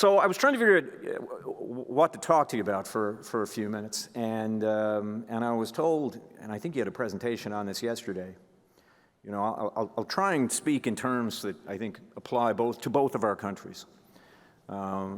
So I was trying to figure out what to talk to you about for a few minutes, and I was told, and I think you had a presentation on this yesterday. You know, I'll try and speak in terms that I think apply to both of our countries.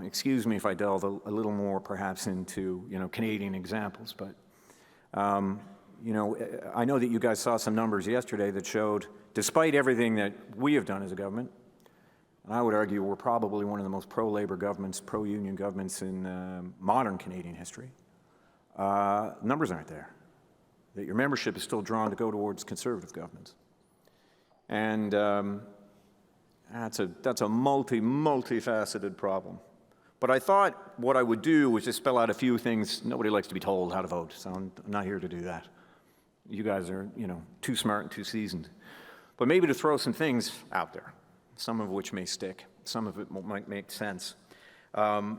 Excuse me if I delve a little more, perhaps, into Canadian examples, but I know that you guys saw some numbers yesterday that showed, despite everything that we have done as a government, and I would argue we're probably one of the most pro-labor governments, pro-union governments in modern Canadian history. Numbers aren't there. That your membership is still drawn to go towards conservative governments. And that's a multifaceted problem. But I thought what I would do was just spell out a few things. Nobody likes to be told how to vote, so I'm not here to do that. You guys are, too smart and too seasoned. But maybe to throw some things out there, some of which may stick, some of it might make sense. I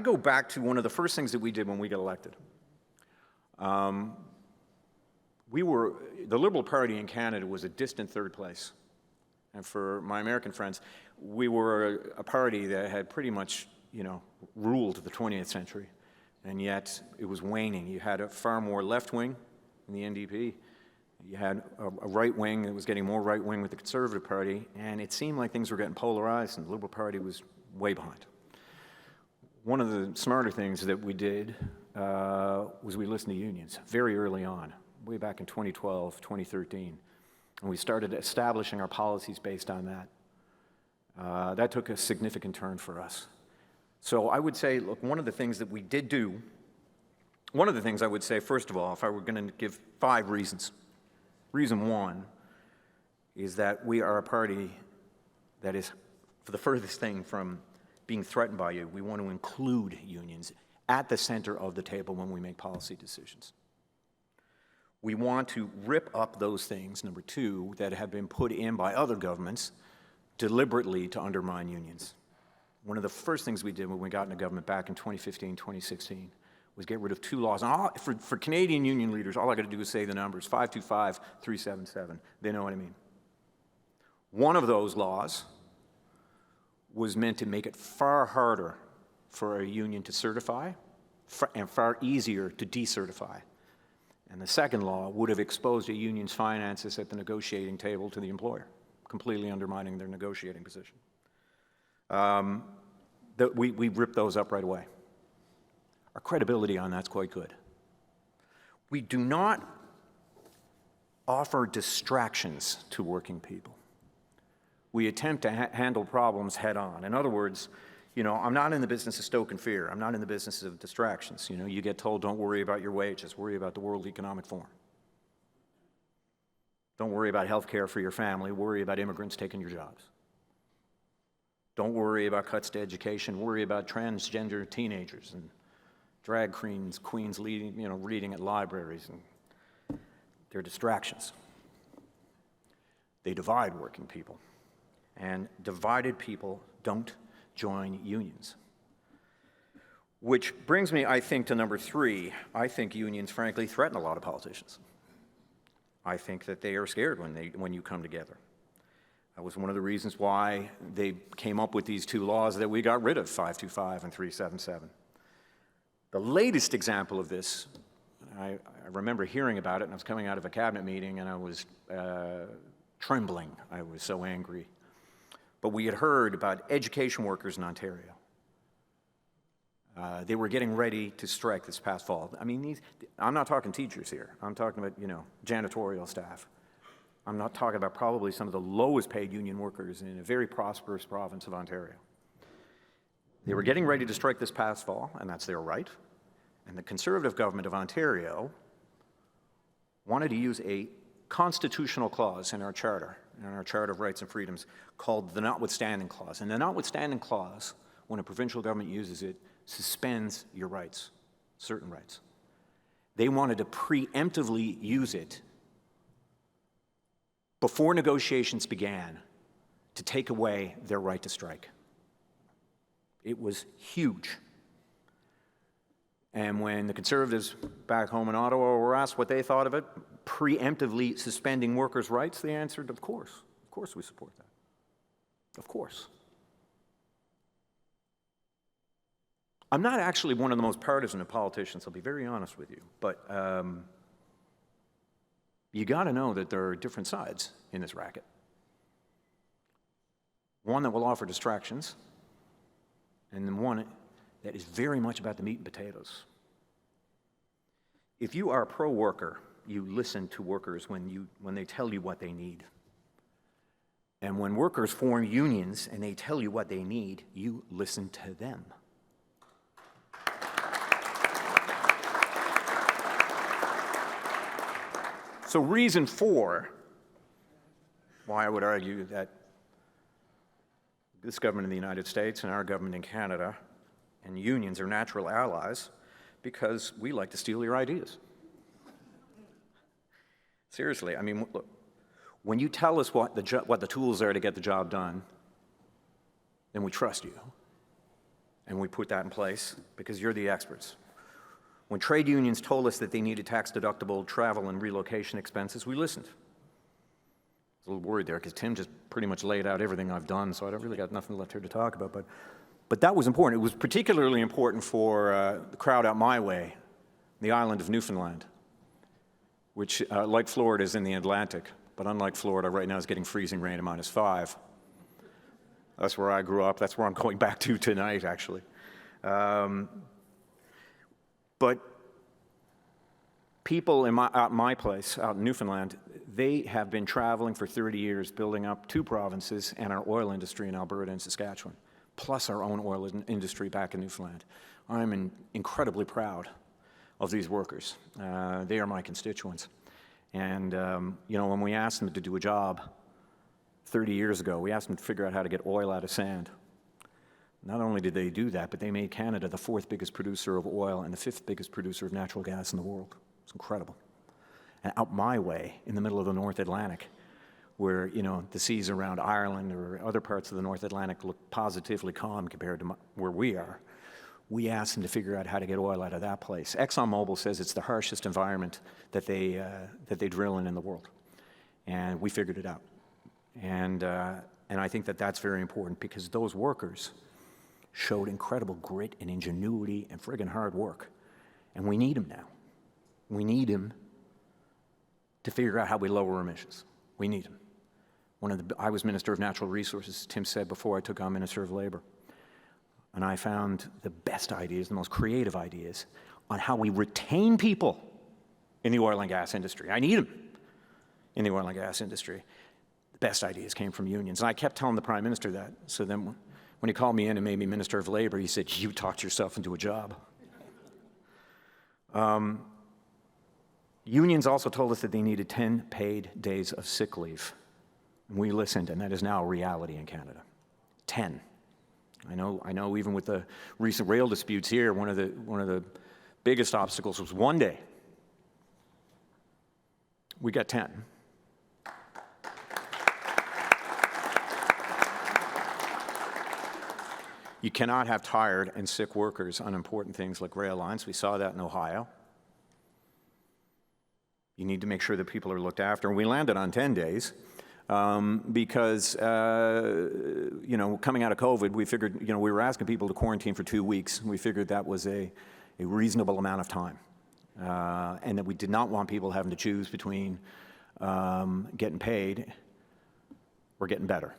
go back to one of the first things that we did when we got elected. The Liberal Party in Canada was a distant third place. And for my American friends, we were a party that had pretty much, ruled the 20th century. And yet it was waning. You had a far more left wing in the NDP. You had a right wing that was getting more right wing with the Conservative Party. And it seemed like things were getting polarized and the Liberal Party was way behind. One of the smarter things that we did was we listened to unions very early on, way back in 2012, 2013. And we started establishing our policies based on that. That took a significant turn for us. So I would say, look, one of the things that we did do, one of the things I would say, first of all, if I were going to give 5 reasons. Reason 1 is that we are a party that is, for the furthest thing from being threatened by you, we want to include unions at the center of the table when we make policy decisions. We want to rip up those things, number 2, that have been put in by other governments deliberately to undermine unions. One of the first things we did when we got into government back in 2015, 2016, was get rid of 2 laws. And for Canadian union leaders, all I got to do is say the numbers, 525, 377. They know what I mean. One of those laws was meant to make it far harder for a union to certify and far easier to decertify. And the second law would have exposed a union's finances at the negotiating table to the employer, completely undermining their negotiating position. We ripped those up right away. Our credibility on that's quite good. We do not offer distractions to working people. We attempt to handle problems head on. In other words, I'm not in the business of stoking fear. I'm not in the business of distractions. You get told, don't worry about your wages, worry about the World Economic Forum. Don't worry about health care for your family, worry about immigrants taking your jobs. Don't worry about cuts to education, worry about transgender teenagers and drag queens reading at libraries, and they're distractions. They divide working people, and divided people don't join unions. Which brings me, I think, to number 3. I think unions, frankly, threaten a lot of politicians. I think that they are scared when you come together. That was one of the reasons why they came up with these 2 laws that we got rid of, 525 and 377. The latest example of this, I remember hearing about it, and I was coming out of a cabinet meeting, and I was trembling. I was so angry. But we had heard about education workers in Ontario. They were getting ready to strike this past fall. I mean, I'm not talking teachers here. I'm talking about, janitorial staff. I'm not talking about probably some of the lowest paid union workers in a very prosperous province of Ontario. They were getting ready to strike this past fall, and that's their right. And the Conservative government of Ontario wanted to use a constitutional clause in our Charter of Rights and Freedoms, called the Notwithstanding Clause. And the Notwithstanding Clause, when a provincial government uses it, suspends your rights, certain rights. They wanted to preemptively use it before negotiations began to take away their right to strike. It was huge. And when the Conservatives back home in Ottawa were asked what they thought of it, preemptively suspending workers' rights, they answered, of course we support that. Of course. I'm not actually one of the most partisan of politicians, I'll be very honest with you, but you got to know that there are different sides in this racket. One that will offer distractions, and then one that is very much about the meat and potatoes. If you are a pro-worker, you listen to workers when they tell you what they need. And when workers form unions and they tell you what they need, you listen to them. So reason 4 why I would argue that this government in the United States and our government in Canada and unions are natural allies, because we like to steal your ideas. Seriously, I mean, look, when you tell us what the tools are to get the job done, then we trust you. And we put that in place because you're the experts. When trade unions told us that they needed tax-deductible travel and relocation expenses, we listened. I was a little worried there because Tim just pretty much laid out everything I've done, so I don't really got nothing left here to talk about. But that was important. It was particularly important for the crowd out my way, the island of Newfoundland, which, like Florida, is in the Atlantic, but unlike Florida, right now is getting freezing rain at -5. That's where I grew up. That's where I'm going back to tonight, actually. But people in my place, out in Newfoundland, they have been traveling for 30 years, building up 2 provinces and our oil industry in Alberta and Saskatchewan, plus our own oil industry back in Newfoundland. I'm incredibly proud of these workers. They are my constituents. And, you know, when we asked them to do a job 30 years ago, we asked them to figure out how to get oil out of sand. Not only did they do that, but they made Canada the 4th biggest producer of oil and the 5th biggest producer of natural gas in the world. It's incredible. And out my way, in the middle of the North Atlantic, where, you know, the seas around Ireland or other parts of the North Atlantic look positively calm compared to where we are, we asked them to figure out how to get oil out of that place. ExxonMobil says it's the harshest environment that they drill in the world. And we figured it out. And I think that that's very important because those workers showed incredible grit and ingenuity and friggin' hard work. And we need them now. We need them to figure out how we lower emissions. We need them. I was Minister of Natural Resources, Tim said, before I took on Minister of Labor. And I found the best ideas, the most creative ideas on how we retain people in the oil and gas industry. I need them in the oil and gas industry. The best ideas came from unions. And I kept telling the Prime Minister that. So then when he called me in and made me Minister of Labor, he said, "You talked yourself into a job." Unions also told us that they needed 10 paid days of sick leave. We listened, and that is now a reality in Canada. 10. I know even with the recent rail disputes here, one of the biggest obstacles was 1 day. We got 10. You cannot have tired and sick workers on important things like rail lines. We saw that in Ohio. You need to make sure that people are looked after. And we landed on 10 days because, you know, coming out of COVID, we figured, you know, we were asking people to quarantine for 2 weeks. We figured that was a reasonable amount of time. And that we did not want people having to choose between getting paid or getting better.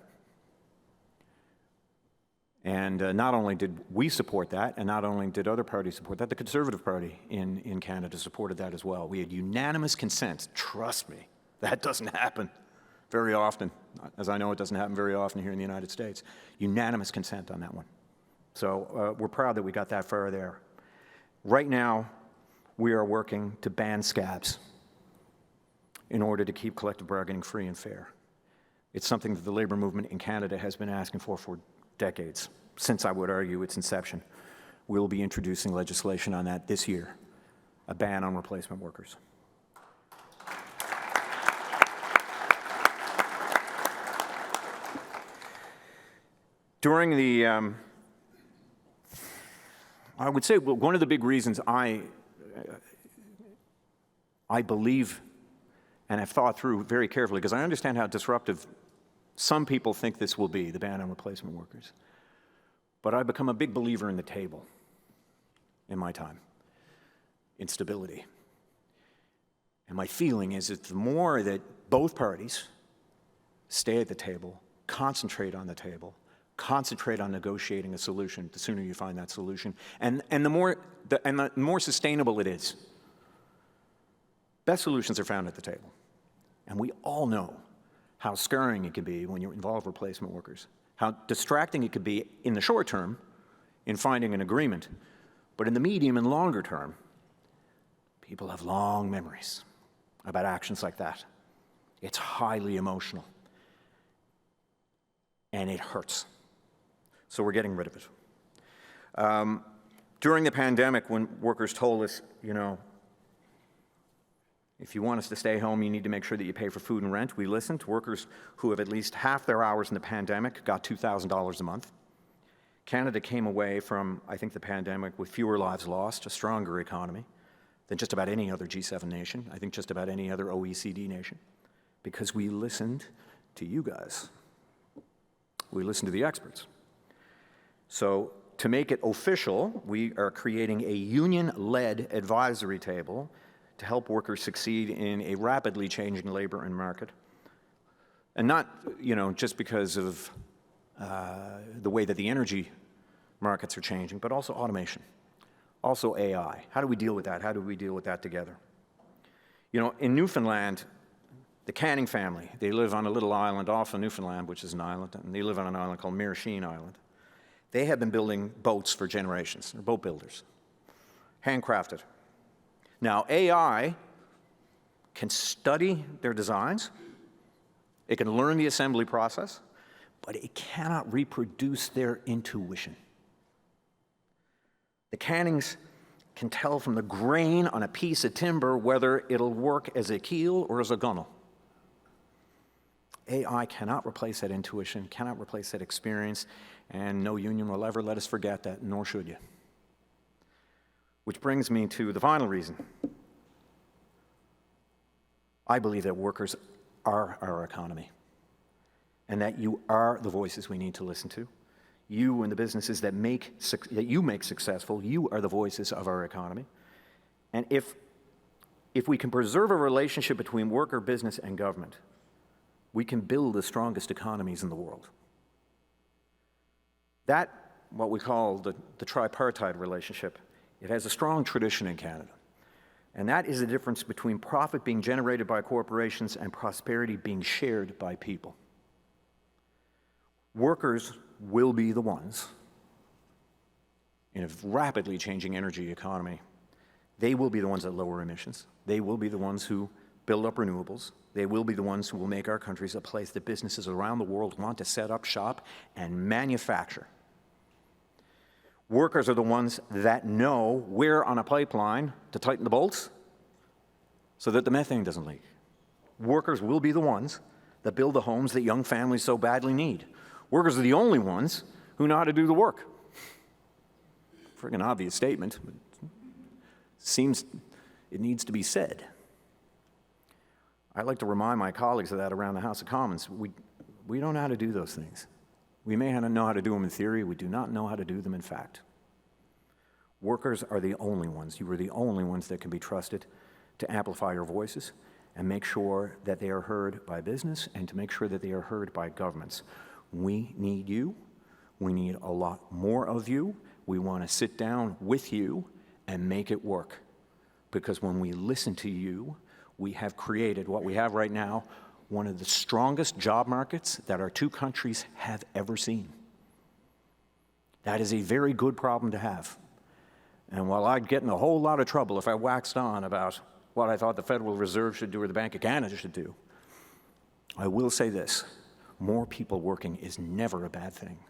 And not only did we support that, and not only did other parties support that, the Conservative Party in Canada supported that as well. We had unanimous consent. Trust me, that doesn't happen very often, as I know it doesn't happen very often here in the United States. Unanimous consent on that one. So we're proud that we got that far there. Right now, we are working to ban scabs in order to keep collective bargaining free and fair. It's something that the labor movement in Canada has been asking for decades, since I would argue its inception. We'll be introducing legislation on that this year, a ban on replacement workers. During the, I would say one of the big reasons I believe and have thought through very carefully, because I understand how disruptive some people think this will be, the ban on replacement workers. But I've become a big believer in the table. in my time. Instability. And my feeling is that the more that both parties stay at the table, concentrate on the table, concentrate on negotiating a solution, the sooner you find that solution, and the more sustainable it is. Best solutions are found at the table. And we all know how scarring it can be when you involve replacement workers, how distracting it could be in the short term in finding an agreement, but in the medium and longer term, people have long memories about actions like that. It's highly emotional, and it hurts. So we're getting rid of it. During the pandemic, when workers told us, you know, if you want us to stay home, you need to make sure that you pay for food and rent, we listened. Workers who have at least half their hours in the pandemic got $2,000 a month. Canada came away from, I think, the pandemic with fewer lives lost, a stronger economy than just about any other G7 nation, I think just about any other OECD nation, because we listened to you guys. We listened to the experts. So to make it official, we are creating a union-led advisory table to help workers succeed in a rapidly changing labor and market. And not, you know, just because of the way that the energy markets are changing, but also automation, also AI. How do we deal with that? How do we deal with that together? You know, in Newfoundland, the Canning family, they live on a little island off of Newfoundland, which is an island, and they live on an island called Mirasheen Island. They have been building boats for generations. They're boat builders, handcrafted. Now, AI can study their designs, it can learn the assembly process, but it cannot reproduce their intuition. The Cannings can tell from the grain on a piece of timber whether it'll work as a keel or as a gunwale. AI cannot replace that intuition, cannot replace that experience, and no union will ever let us forget that, nor should you. Which brings me to the final reason. I believe that workers are our economy, and that you are the voices we need to listen to. You and the businesses that you make successful, you are the voices of our economy. And if we can preserve a relationship between worker, business, and government, we can build the strongest economies in the world. That, what we call the tripartite relationship, it has a strong tradition in Canada. And that is the difference between profit being generated by corporations and prosperity being shared by people. Workers will be the ones, in a rapidly changing energy economy, they will be the ones that lower emissions. They will be the ones who build up renewables. They will be the ones who will make our countries a place that businesses around the world want to set up shop and manufacture. Workers are the ones that know where on a pipeline to tighten the bolts so that the methane doesn't leak. Workers will be the ones that build the homes that young families so badly need. Workers are the only ones who know how to do the work. Friggin' obvious statement, but seems it needs to be said. I like to remind my colleagues of that around the House of Commons. We don't know how to do those things. We may know how to do them in theory, we do not know how to do them in fact. Workers are the only ones, you are the only ones that can be trusted to amplify your voices and make sure that they are heard by business and to make sure that they are heard by governments. We need you. We need a lot more of you. We want to sit down with you and make it work. Because when we listen to you, we have created what we have right now, one of the strongest job markets that our two countries have ever seen. That is a very good problem to have. And while I'd get in a whole lot of trouble if I waxed on about what I thought the Federal Reserve should do or the Bank of Canada should do, I will say this: more people working is never a bad thing.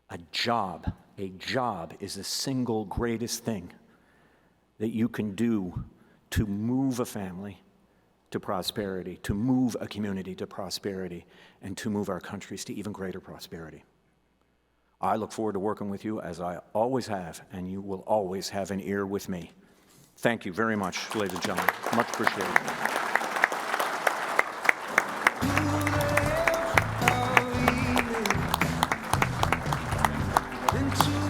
A job is the single greatest thing that you can do to move a family to prosperity, to move a community to prosperity, and to move our countries to even greater prosperity. I look forward to working with you as I always have, and you will always have an ear with me. Thank you very much, ladies and gentlemen. Much appreciated. Into